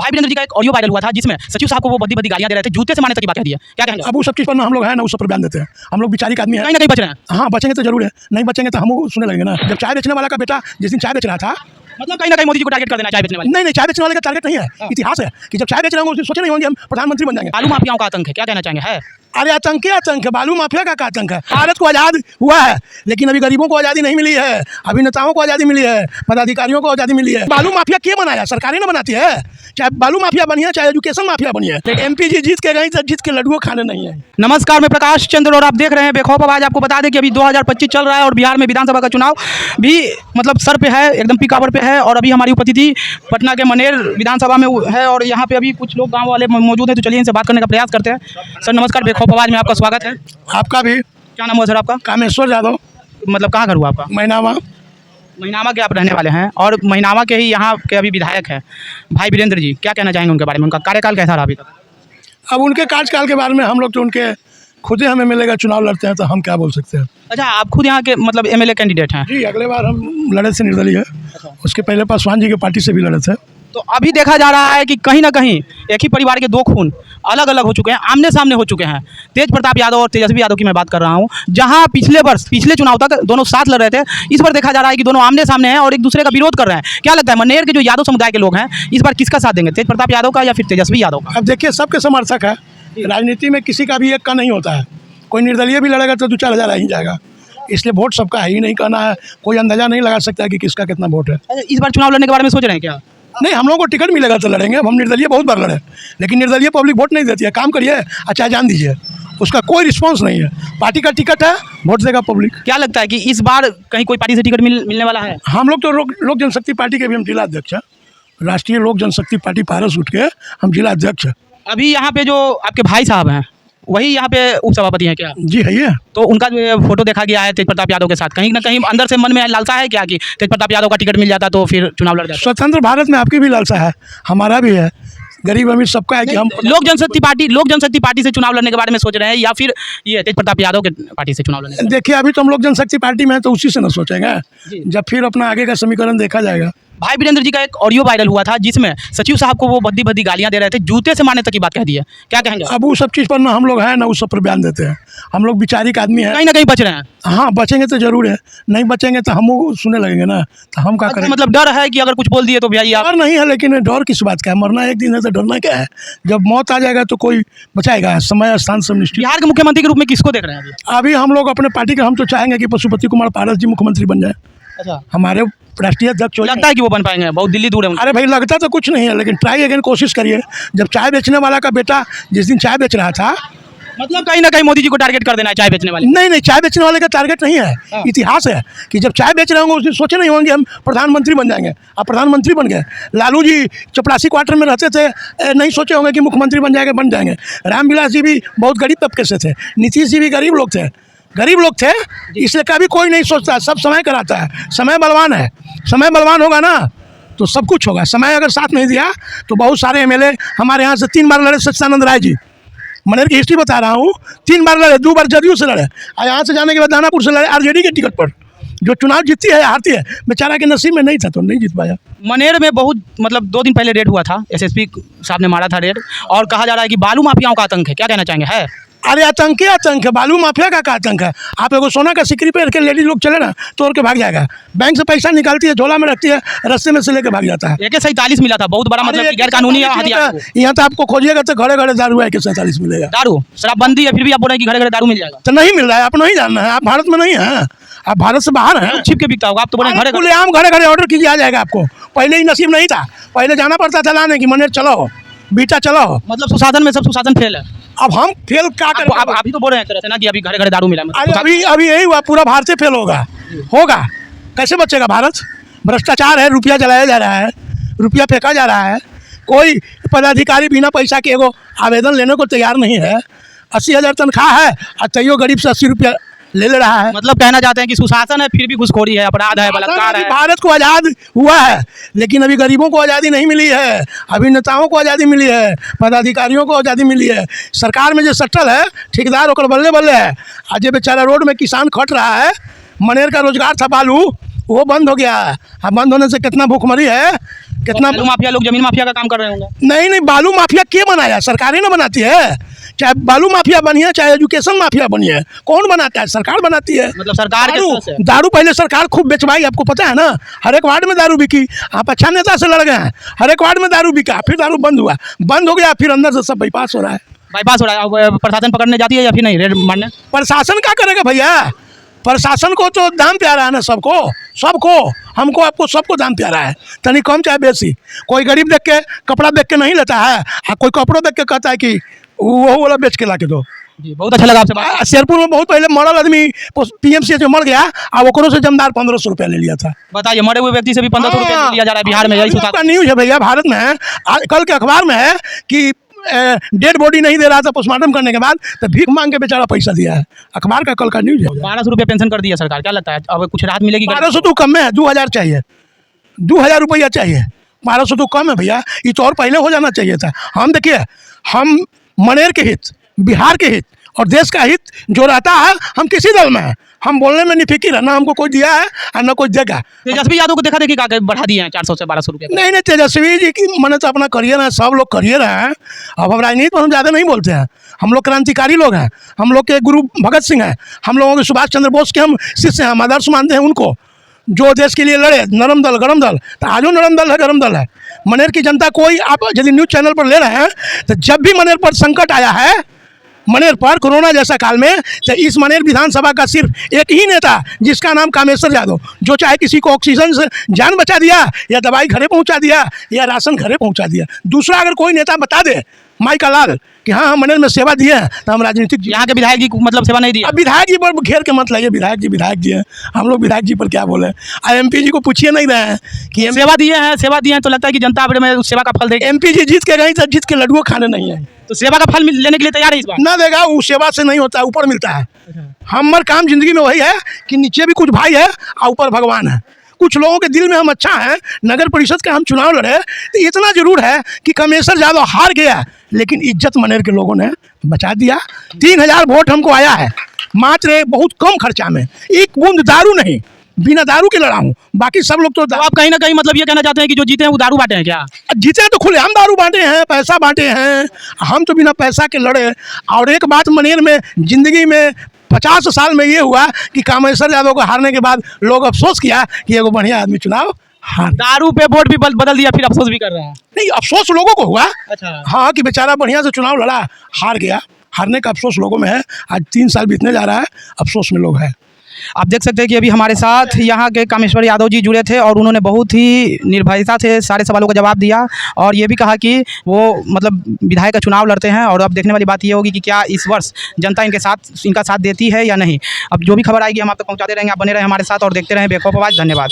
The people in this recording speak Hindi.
भाई वीरेंद्र जी का एक ऑडियो वायरल हुआ था जिसमें सचिव साहब को वो बद्दी गालियां दे रहे थे, जूते से मारने तक की बात कह दी है। क्या कहेंगे? अब वो सब चीज़ पर ना हम लोग हैं ना उस सब पर बयान देते हैं। हम लोग विचारिक आदमी हैं, कहीं ना कहीं बच रहे हैं। हाँ बचेंगे तो जरूर है, नहीं बचेंगे तो हम सुने लगेंगे ना। जब चाय बेचने वाला का बेटा जिस दिन चाय बेच रहा था, मतलब कहीं ना कहीं मोदी जी को टारगेट कर देना चाय बेचने वाले। नहीं चाय बेचने वाले का टारगेट नहीं है। इतिहास है कि जब चाय बेच रहे होंगे उस दिन सोचे नहीं होंगे हम प्रधानमंत्री बन जाएंगे। बालू माफियाओं का आतंक है, क्या कहना चाहेंगे? है अरे आतंक है, बालू माफिया का आतंक है। भारत को आज़ाद हुआ है लेकिन अभी गरीबों को आज़ादी नहीं मिली है, अभी नेताओं को आज़ादी मिली है, पदाधिकारियों को आज़ादी मिली है। बालू माफिया क्या बनाया? सरकारें ना बनाती है। चाहे बालू माफिया बनी है, चाहे एजुकेशन माफिया बनी है। MP जी जीत के गई तो जीत के लड्डू खाने नहीं है। नमस्कार, मैं प्रकाश चंद्र और आप देख रहे हैं बेखौफ आवाज। आपको बता दें कि अभी 2025 चल रहा है और बिहार में विधानसभा का चुनाव भी मतलब सर पे है, एकदम पीक आवर पे है। और अभी हमारी उपस्थिति पटना के मनेर विधानसभा में है और यहाँ पे अभी कुछ लोग गाँव वाले मौजूद हैं, तो चलिए इनसे बात करने का प्रयास करते हैं। सर नमस्कार, बेखौफ आवाज में आपका स्वागत है। आपका भी। क्या नाम हुआ सर आपका? कामेश्वर यादव। मतलब कहाँ घर हुआ आपका? महिनामा के आप रहने वाले हैं और महिनामा के ही यहाँ के अभी विधायक हैं भाई वीरेंद्र जी। क्या कहना चाहेंगे उनके बारे में? उनका कार्यकाल कैसा रहा अभी तक? अब उनके कार्यकाल के बारे में हम लोग तो उनके खुद ही हमें मिलेगा, चुनाव लड़ते हैं तो हम क्या बोल सकते हैं। अच्छा, आप खुद यहाँ के मतलब MLA कैंडिडेट हैं? जी, अगले बार हम लड़े थे निर्दलीय। उसके पहले पासवान जी के पार्टी से भी लड़े थे। तो अभी देखा जा रहा है कि कहीं ना कहीं एक ही परिवार के दो खून अलग अलग हो चुके हैं, आमने सामने हो चुके हैं। तेज प्रताप यादव और तेजस्वी यादव की मैं बात कर रहा हूं, जहां पिछले चुनाव तक दोनों साथ लड़ रहे थे। इस बार देखा जा रहा है कि दोनों आमने सामने हैं और एक दूसरे का विरोध कर रहे हैं। क्या लगता है मनेर के जो यादव समुदाय के लोग हैं इस बार किसका साथ देंगे, तेज प्रताप यादव का या फिर तेजस्वी यादव का? अब देखिए, सबके समर्थक है। राजनीति में किसी का भी एक का नहीं होता है। कोई निर्दलीय भी लड़ेगा तो 2-4 हज़ार आ ही जाएगा, इसलिए वोट सबका है ही नहीं। कहना है कोई अंदाजा नहीं लगा सकता कि किसका कितना वोट है। अच्छा, इस बार चुनाव लड़ने के बारे में सोच रहे हैं क्या? नहीं, हम लोगों को टिकट मिलेगा तो लड़ेंगे। हम निर्दलीय बहुत बार लड़े, लेकिन निर्दलीय पब्लिक वोट नहीं देती है। काम करिए, अच्छा जान दीजिए, उसका कोई रिस्पांस नहीं है। पार्टी का टिकट है, वोट देगा पब्लिक। क्या लगता है कि इस बार कहीं कोई पार्टी से टिकट मिलने वाला है? हम लोग तो लोक जनशक्ति पार्टी के भी हम जिला अध्यक्ष हैं। राष्ट्रीय लोक जनशक्ति पार्टी पारस उठ के हम जिला अध्यक्ष हैं। अभी यहाँ पे जो आपके भाई साहब हैं वही यहाँ पे उपसभापति हैं क्या? जी है ये। तो उनका जो फोटो देखा गया है तेज प्रताप यादव के साथ, कहीं ना कहीं अंदर से मन में लालसा है क्या कि तेज प्रताप यादव का टिकट मिल जाता तो फिर चुनाव लड़ जाता? स्वतंत्र भारत में आपकी भी लालसा है, हमारा भी है, गरीब अमीर सबका है कि हम लोक जनशक्ति पार्टी से चुनाव लड़ने के बारे में सोच रहे हैं या फिर ये तेज प्रताप यादव के पार्टी से चुनाव लड़ने? देखिए, अभी तो हम लोक जनशक्ति पार्टी में हैं तो उसी से ना सोचेंगे, जब फिर अपना आगे का समीकरण देखा जाएगा। भाई वीरेंद्र जी का एक ऑडियो वायरल हुआ था जिसमें सचिव साहब को वो बद्दी गालियां दे रहे थे, जूते से मारने तक की बात कह दी है। क्या कहेंगे? अब वो सब चीज़ पर ना हम लोग हैं ना उस सब पर बयान देते हैं। हम लोग विचारिक आदमी हैं, कहीं ना कहीं बच रहे हैं। हाँ बचेंगे तो जरूर है, नहीं बचेंगे तो हम सुने लगेंगे ना, तो हम क्या करें? मतलब डर है कि अगर कुछ बोल दिए तो भैया डर नहीं है, लेकिन डर किस बात का है? मरना एक दिन है तो डरना क्या है? जब मौत आ जाएगा तो कोई बचाएगा? समय स्थान सब निश्चित। बिहार के मुख्यमंत्री के रूप में किसको देख रहे हैं अभी हम लोग अपने पार्टी का हम तो चाहेंगे कि पशुपति कुमार पारस जी मुख्यमंत्री बन जाए। अच्छा, हमारे राष्ट्रीय अध्यक्ष। लगता है कि वो बन पाएंगे? बहुत दिल्ली दूर है। अरे भाई, लगता तो कुछ नहीं है, लेकिन ट्राई अगेन, कोशिश करिए। जब चाय बेचने वाला का बेटा जिस दिन चाय बेच रहा था, मतलब कहीं ना कहीं मोदी जी को टारगेट कर देना है चाय बेचने वाले? नहीं चाय बेचने वाले का टारगेट नहीं है। इतिहास है कि जब चाय बेच रहे होंगे उस दिन सोचे नहीं होंगे हम प्रधानमंत्री बन जाएंगे। अब प्रधानमंत्री बन गए। लालू जी चपरासी क्वार्टर में रहते थे, नहीं सोचे होंगे कि मुख्यमंत्री बन जाएंगे। रामविलास जी भी बहुत गरीब तबके से थे, नीतीश जी भी गरीब लोग थे, इसलिए कभी कोई नहीं सोचता। सब समय कराता है, समय बलवान है। समय बलवान होगा ना तो सब कुछ होगा। समय अगर साथ नहीं दिया तो बहुत सारे MLA हमारे यहाँ से 3 बार लड़े। सच्चिदानंद राय जी, मनेर की हिस्ट्री बता रहा हूँ, 3 बार लड़े, 2 बार जदयू से लड़े और यहाँ से जाने के बाद दानापुर से लड़े RJD के टिकट पर। जो चुनाव जीतती है हारती है, बेचारा के नसीब में नहीं था तो नहीं जीत पाया। मनेर में बहुत मतलब 2 दिन पहले रेड हुआ था, SSP साहब ने मारा था रेड, और कहा जा रहा है कि बालू माफियाओं का आतंक है। क्या कहना चाहेंगे? है अरे आतंक है, बालू माफिया का आतंक है। आप एगो सोना का सिकरी पे रख के लेडी लोग चले ना तोड़ के भाग जाएगा। बैंक से पैसा निकालती है, झोला में रखती है, रस्ते में से लेके भाग जाता है। AK-47 मिला था, बहुत बड़ा मतलब गैर कानूनी हथियार। यहाँ तो आपको खोजिएगा तो घरे घरे दारू AK-47 मिलेगा। दारू शराबबंदी है, फिर भी आप बोल रहे हैं कि घरे घरे दारू मिल जाएगा? तो नहीं मिल रहा है, आप नहीं जानना है। आप भारत में नहीं है, आप भारत से बाहर हैं। छिप के बिकता होगा। आप तो बोले घरे घरे ऑर्डर कीजिए, आ जाएगा आपको। पहले ही नसीब नहीं था, पहले जाना पड़ता था लाने की, मनेर चलो बीटा चलो। मतलब सुशासन में सब सुशासन फेल है। अब हम फेल क्या करें? अभी तो बोल रहे हैं तरह से ना कि अभी घरे घरे दारू मिला है। अभी यही हुआ, पूरा भारत से फेल होगा। कैसे बचेगा भारत? भ्रष्टाचार है, रुपया जलाया जा रहा है, रुपया फेंका जा रहा है। कोई पदाधिकारी बिना पैसा के एगो आवेदन लेने को तैयार नहीं है। 80,000 तनख्वाह है और तैयो गरीब से 80 रुपया ले रहा है। मतलब कहना चाहते हैं कि सुशासन है फिर भी घुसखोरी है, अपराध है, बलात्कार है। भारत को आज़ाद हुआ है लेकिन अभी गरीबों को आज़ादी नहीं मिली है, अभी नेताओं को आज़ादी मिली है, पदाधिकारियों को आज़ादी मिली है। सरकार में जो सट्टल है, ठेकेदार होकर बल्ले है। आज ये बेचारा रोड में किसान खट रहा है, मनेर का रोजगार था बालू, वो बंद हो गया है। अब बंद होने से कितना भूखमरी है, कितना बालू माफिया लोग जमीन माफिया का काम कर रहे होंगे। नहीं नहीं, बालू माफिया के बनाया? सरकारें ना बनाती है। चाहे बालू माफिया बनी है, चाहे एजुकेशन माफिया बनी है, कौन बनाता है? सरकार बनाती है। मतलब सरकार के दारू स्तर से। दारू पहले सरकार खूब बेचवाई, आपको पता है ना। हर एक वार्ड में दारू बिकी। आप अच्छा नेता से लड़ गए हैं, हर एक वार्ड में दारू बिका, फिर दारू बंद हुआ, बंद हो गया, फिर अंदर से सब बाईपास हो रहा है। बाईपास हो रहा है। अब प्रशासन पकड़ने जाती है या फिर नहीं रेड मारने? प्रशासन क्या करेगा भैया? प्रशासन को तो दाम प्यारा है ना, सबको सबको, हमको आपको सबको दाम प्यारा है, तनी कम चाहे बेसी। कोई गरीब देख के कपड़ा देख के नहीं लेता है, कोई कपड़ों देख के कहता है कि वो वाला बेच के ला के दो। जी बहुत अच्छा लगा आपसे बात। शेरपुर में बहुत पहले मरल आदमी PMC से मर गया, और ओकरों से जमदार 1500 रुपया ले लिया था। बताइए, मरे हुए व्यक्ति से भी 1500 रुपये लिया जा रहा है बिहार में, यही सोचा। का न्यूज़ है भैया, भारत में है। कल के अखबार में है कि डेड बॉडी नहीं दे रहा था पोस्टमार्टम करने के बाद, तो भीख मांग के बेचारा पैसा दिया है। अखबार का कल का न्यूज़ है। 1200 रुपये पेंशन कर दिया सरकार, क्या लगता है अब कुछ राहत मिलेगी? 1200 तो कम है, 2000 चाहिए, 2000 रुपया चाहिए। 1200 तो कम है भैया, ये तो और पहले हो जाना चाहिए था। हम देखिए, हम मनेर के हित, बिहार के हित और देश का हित जो रहता है, हम किसी दल में हैं, हम बोलने में नहीं फिक्र है, ना हमको कोई दिया है और ना कोई देगा। तेजस्वी यादव को देखा देखी का बढ़ा दिए हैं 400 से 1200 रुपये। नहीं नहीं, तेजस्वी जी की मैंने तो अपना करियर है, सब लोग करियर हैं। अब हम राजनीति पर हम ज़्यादा नहीं बोलते हैं, हम लोग क्रांतिकारी लोग हैं, हम लोग के गुरु भगत सिंह हैं, हम लोगों के सुभाष चंद्र बोस के हम शिष्य हैं, हम आदर्श मानते हैं उनको, जो देश के लिए लड़े। नरम दल गरम दल, तो आजो नरम दल है, गरम दल है। मनेर की जनता कोई, आप यदि न्यूज़ चैनल पर ले रहे हैं, तो जब भी मनेर पर संकट आया है, मनेर पर कोरोना जैसा काल में, तो इस मनेर विधानसभा का सिर्फ एक ही नेता, जिसका नाम कामेश्वर यादव, जो चाहे किसी को ऑक्सीजन से जान बचा दिया, या दवाई घरे पहुंचा दिया, या राशन घरे पहुंचा दिया। दूसरा अगर कोई नेता बता दे माई का लाल कि हाँ हम मनेर में सेवा दिए हैं, तो हम राजनीतिक। यहाँ के विधायक जी को मतलब सेवा नहीं दी। अब विधायक जी पर घेर के मत लाइए, विधायक जी हैं, हम लोग विधायक जी पर क्या बोले। MP जी को पूछिए नहीं रहे हैं कि सेवा दिए हैं, तो लगता है कि जनता अपने में उस सेवा का फल देगी। MP जी जीत के गई, तो जीत के लड्डू खाने नहीं है, तो सेवा का फल लेने के लिए तैयार है इस बार? ना देगा, वो सेवा से नहीं होता है, ऊपर मिलता है। हमार काम जिंदगी में वही है कि नीचे भी कुछ भाई है और ऊपर भगवान है। कुछ लोगों के दिल में हम अच्छा हैं, नगर परिषद का हम चुनाव लड़े, तो इतना जरूर है कि कामेश्वर यादव हार गया, लेकिन इज्जत मनेर के लोगों ने बचा दिया। 3000 वोट हमको आया है, मात्र बहुत कम खर्चा में, एक बूंद दारू नहीं, बिना दारू के लड़ा हूँ। बाकी सब लोग तो आप कहीं ना कहीं मतलब ये कहना चाहते हैं कि जो जीते हैं वो दारू बांटे हैं क्या? जीते हैं तो खुलेआम दारू बांटे हैं, पैसा बांटे हैं। हम तो बिना पैसा के लड़े। और एक बात मनेर में जिंदगी में 50 साल में ये हुआ कि कामेश्वर यादव को हारने के बाद लोग अफसोस किया कि एगो बढ़िया आदमी चुनाव हार। दारू पे वोट भी बदल दिया, फिर अफसोस भी कर रहे हैं। नहीं, अफसोस लोगों को हुआ। अच्छा। हाँ, कि बेचारा बढ़िया से चुनाव लड़ा, हार गया। हारने का अफसोस लोगों में है। आज 3 साल बीतने जा रहा है, अफसोस में लोग हैं। आप देख सकते हैं कि अभी हमारे साथ यहाँ के कामेश्वर यादव जी जुड़े थे और उन्होंने बहुत ही निर्भयता से सारे सवालों का जवाब दिया और ये भी कहा कि वो मतलब विधायक का चुनाव लड़ते हैं। और अब देखने वाली बात ये होगी कि क्या इस वर्ष जनता इनका साथ देती है या नहीं। अब जो भी खबर आएगी हम आप तक पहुँचाते रहेंगे। आप बने रहें हमारे साथ और देखते रहें बेखौफ आवाज़। धन्यवाद।